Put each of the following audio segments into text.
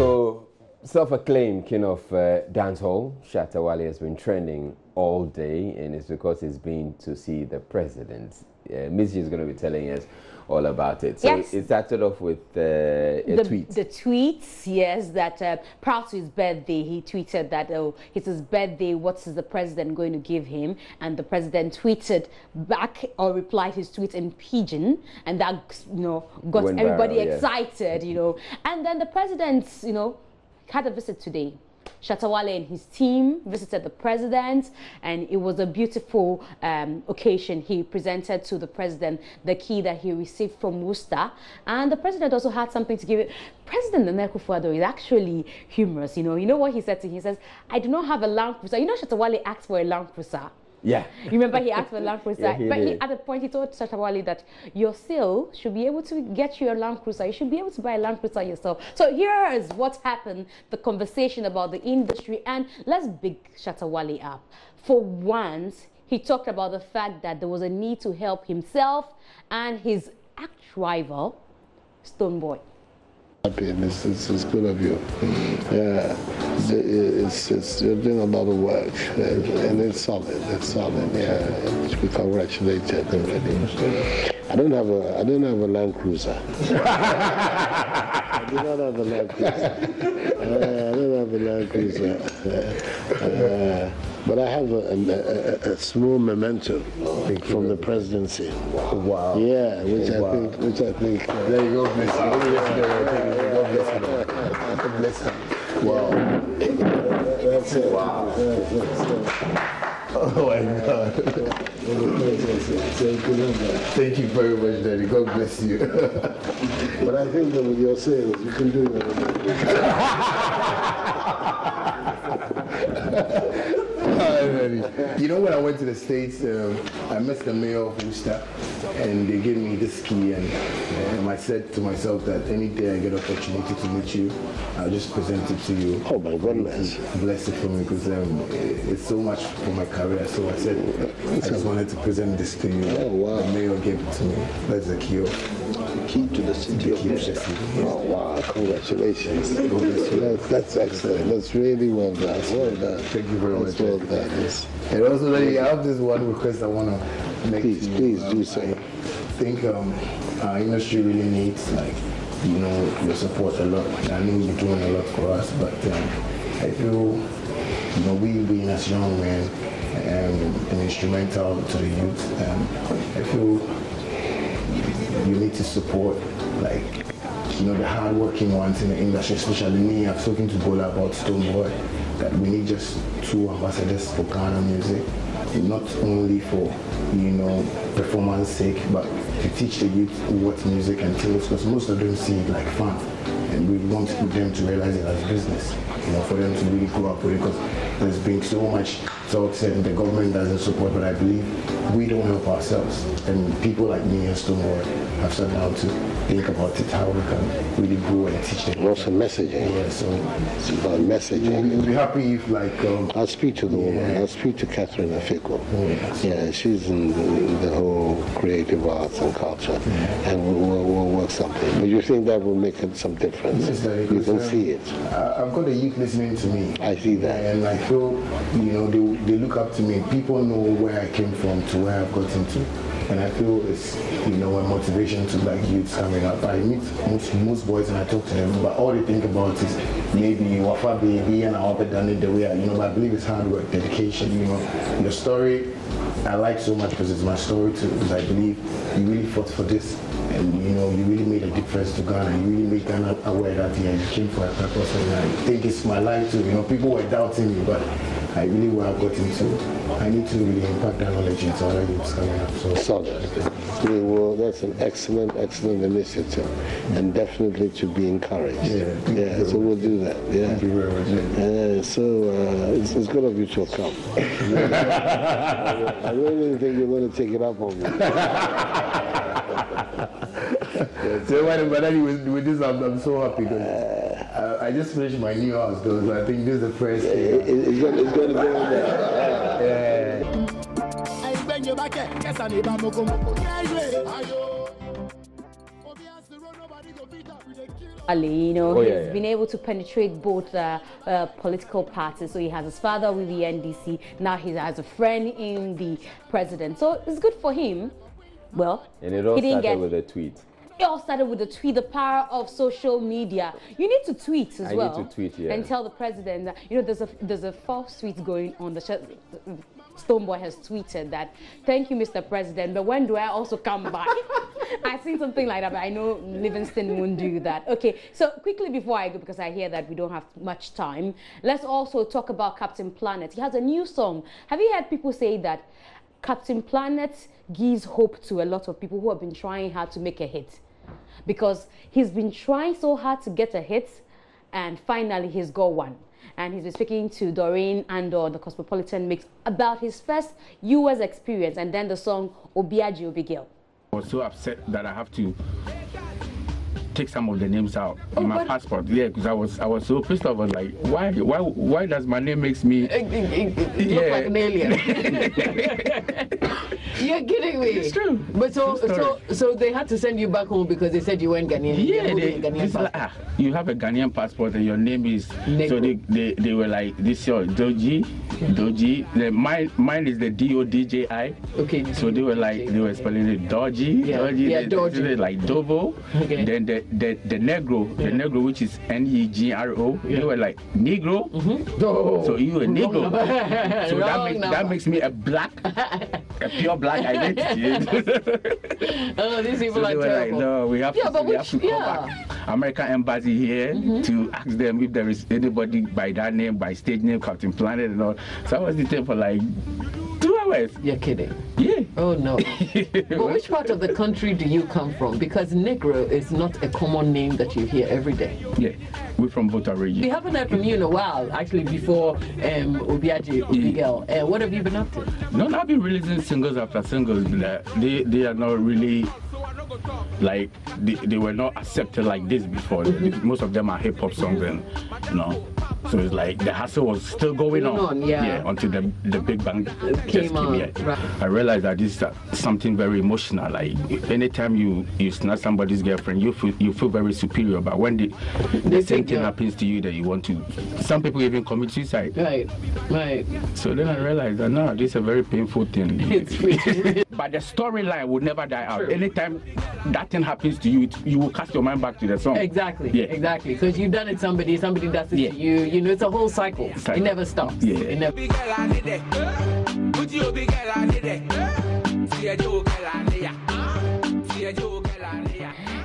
So, self-acclaimed king of dancehall, Shatta Wale has been trending all day, and it's because he's been to see the president. Missy is going to be telling us all about it. So yes. It started off with a tweet. The tweets, yes, that proud to his birthday, he tweeted that, oh, it's his birthday, what is the president going to give him? And the president tweeted back or replied his tweet in pidgin, and that, got everybody excited, And then the president, had a visit today. Shatta Wale and his team visited the president, and it was a beautiful occasion. He presented to the president the key that he received from Worcester, and the president also had something to give it. President Nana Akufo-Addo is actually humorous. You know what he said to him? He says, "I do not have a Land Cruiser." Shatta Wale asked for a Land Cruiser. Yeah. You remember he asked for a Land Cruiser? Yeah, but at the point he told Shatta Wale that your sale should be able to get you a Land Cruiser. You should be able to buy a Land Cruiser yourself. So here is what happened, the conversation about the industry, and let's big Shatta Wale up. For once, he talked about the fact that there was a need to help himself and his arch-rival, Stonebwoy. Happy, and it's good of you. Yeah, you're doing a lot of work, and it's solid. It's solid. Yeah, you should be congratulated already. I don't have a Land Cruiser. I do not have a Land Cruiser. I don't have a Land Cruiser. But I have a small memento from the presidency. Wow. Yeah, which I think. There you go, bless you. God bless you. Wow. That's it. Wow. Oh my God. Thank you very much, Daddy. God bless you. But I think that what you're saying is you can do that. When I went to the States, I met the mayor of Worcester, and they gave me this key, and I said to myself that any day I get opportunity to meet you, I'll just present it to you. Oh my goodness. Bless it for me, because it's so much for my career. So I said, I just wanted to present this to you. Oh wow. The mayor gave it to me. That's the key. Key to the city of Worcester. Oh wow, congratulations. That's excellent. That's really well done. Well done. Thank you very much. Well done. Yes. And also, I have this one request I want to make. Please do so. I think our industry really needs, your support a lot. I know you're doing a lot for us, but I feel, we being as young men and instrumental to the youth, I feel you need to support, the hard-working ones in the industry, especially me. I've spoken to Bola about Stonebwoy, that we need just 2 ambassadors for Ghana music, not only for, performance sake, but to teach the youth what music entails, because most of them see it like fun, and we want them to realize it as business, for them to really grow up with it, because there's been so much talk said the government doesn't support, but I believe we don't help ourselves, and people like me and Stonebwoy have sat down to think about it, how we can really grow and teach them. Also messaging. Yeah, so it's about messaging. We'll be happy if I'll speak to the woman. I'll speak to Catherine Afiko. Yeah, she's in the whole creative arts and culture, and we'll work something. But you think that will make some difference? Yes, you can see it. I've got the youth listening to me. I see that. And I feel, they look up to me. People know where I came from to where I've gotten to. And I feel it's, a motivation to youths coming up. I meet most boys and I talk to them, but all they think about is maybe Wafa baby and I'll be done it the way but I believe it's hard work, dedication, Your story, I like so much because it's my story too, because I believe you really fought for this, and you really made a difference to Ghana. You really made Ghana aware that you came for a purpose, and I think it's my life too. People were doubting me, but I really where I've gotten to. I need to really impact that knowledge into other youths coming up. So solid. That's an excellent initiative, and definitely to be encouraged. Yeah. So we'll do that. Yeah. Thank you very much. So it's good of you to come. I really didn't think you were going to take it up on me. So but anyway, with this, I'm so happy. I just finished my new house, though, so I think this is the first thing. It's going to go in there. Yeah. Ali, you know, Oh, he's been able to penetrate both political parties. So he has his father with the NDC. Now he has a friend in the president. So it's good for him. Well, and it all started with a tweet. It all started with a tweet, the power of social media. You need to tweet as well. I need to tweet, yeah. And tell the president that, you know, there's a false tweet going on. Stoneboy has tweeted that, thank you, Mr. President, but when do I also come back? I've seen something like that, but I know Livingston won't do that. Okay, so quickly before I go, because I hear that we don't have much time, let's also talk about Captain Planet. He has a new song. Have you heard people say that Captain Planet gives hope to a lot of people who have been trying hard to make a hit? Because he's been trying so hard to get a hit, and finally he's got one. And he's been speaking to Doreen Andor, the Cosmopolitan Mix, about his first US experience, and then the song Obiaji Obigel. I was so upset that I have to take some of the names out in my passport. Yeah, because I was so pissed off. I was like, why does my name makes me look like an alien? You're kidding me. It's true. But so they had to send you back home because they said you weren't Ghanaian. Yeah, you have a Ghanaian passport and your name is Negro. So they were like, this is your Doji. Mine is the DODJI. Okay. So they were spelling it Doji. Doji. Like Dovo. Okay. Then the Negro, which is NEGRO. They were like Negro. So you were Negro. So that makes me a pure black identity. Oh, these people so are terrible. Like, no, we have to call back American Embassy here to ask them if there is anybody by that name, by stage name, Captain Planet and all. So I was detained for like 2 hours. You're kidding. Yeah. Oh no. But which part of the country do you come from? Because Negro is not a common name that you hear every day. Yeah, we're from Bota region. We haven't heard from you in a while, actually, before Obiaji Obigel. What have you been up to? No, I've been releasing singles after singles. They are not really like they were not accepted like this before. Most of them are hip hop songs, and you know. So it's like the hustle was still going on. Yeah, until the Big Bang came on. Right. I realized that this is something very emotional. Like anytime you snatch somebody's girlfriend, you feel very superior. But when the same thing happens to you, that you want to. Some people even commit suicide. Right. So then I realized that no, this is a very painful thing. But the storyline will never die out. True. Anytime that thing happens to you, you will cast your mind back to the song. Exactly. Exactly. Because you've done it somebody does it to you. You know, it's a whole cycle. It never stops. Yeah. It never.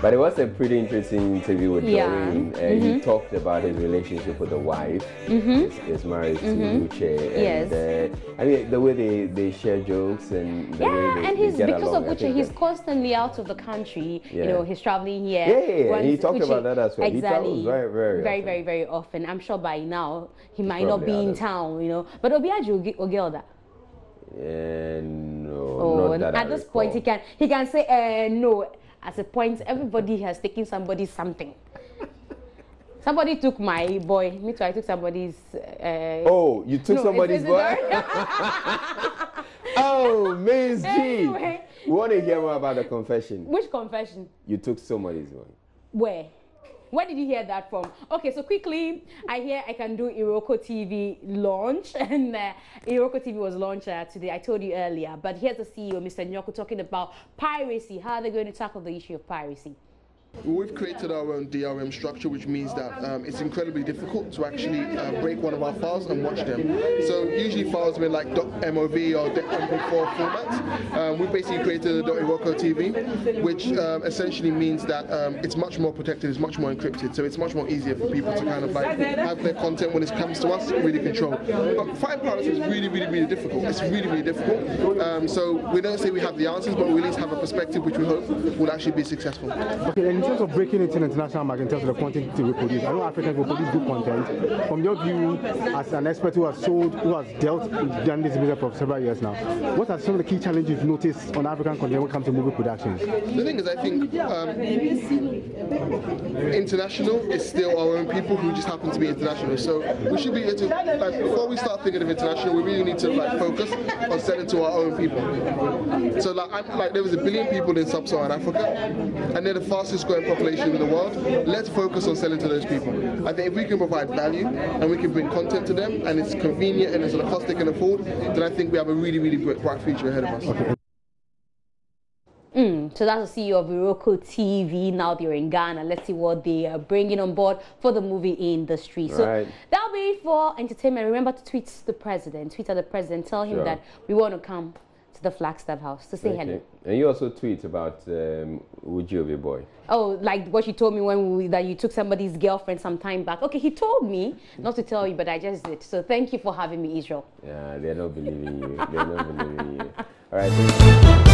But it was a pretty interesting interview with Doreen. He talked about his relationship with the wife. He's married to Uche. And, I mean, the way they share jokes and the way they get because along, of Uche, he's constantly out of the country. You know, he's traveling here. Yeah. He talked about that as well. Exactly. He travels very often. I'm sure by now he might not be in town, you know. But Obiaji Ogelda. No, not that at this point he can say no. At a point, everybody has taken somebody's something. Somebody took my boy. Me too. I took somebody's. You took somebody's boy. Oh, Miss G. Anyway. We want to hear more about the confession. Which confession? You took somebody's boy. Where? Where did you hear that from? Okay, so quickly, I can do Iroko TV launch, and Iroko TV was launched today. I told you earlier, but here's the CEO, Mr. Nyoko, talking about piracy. How are they going to tackle the issue of piracy? We've created our own DRM structure, which means that it's incredibly difficult to actually break one of our files and watch them. So usually files with like .mov or .mp4 formats. We've basically created a .iroko TV, which essentially means that it's much more protected, it's much more encrypted, so it's much more easier for people to kind of like have their content when it comes to us really control. But fighting piracy is really difficult. It's really difficult. So we don't say we have the answers, but we at least have a perspective which we hope will actually be successful. Okay, in terms of breaking into the international market, in terms of the content to reproduce, I know Africans will produce good content. From your view, as an expert who has done this business for several years now, what are some of the key challenges you've noticed on African content when it comes to movie productions? The thing is, I think international is still our own people who just happen to be international. So we should be able to, like, before we start thinking of international, we really need to like focus on selling to our own people. So like there was 1 billion people in sub-Saharan Africa, and they're the fastest growing population in the world. Let's focus on selling to those people. I think if we can provide value and we can bring content to them and it's convenient and it's at a cost they can afford, then I think we have a really, really bright future ahead of us. Okay. So that's the CEO of Iroko TV. Now they're in Ghana. Let's see what they are bringing on board for the movie industry. So that'll be it for entertainment. Remember to tweet the president. Tweet at the president. Tell him that we want to come to the Flagstaff House to say hello. And you also tweet about Ujobi boy. Oh, like what you told me that you took somebody's girlfriend some time back. Okay, he told me not to tell you, but I just did. So thank you for having me, Israel. Yeah, they're not believing you. They're not believing you. All right.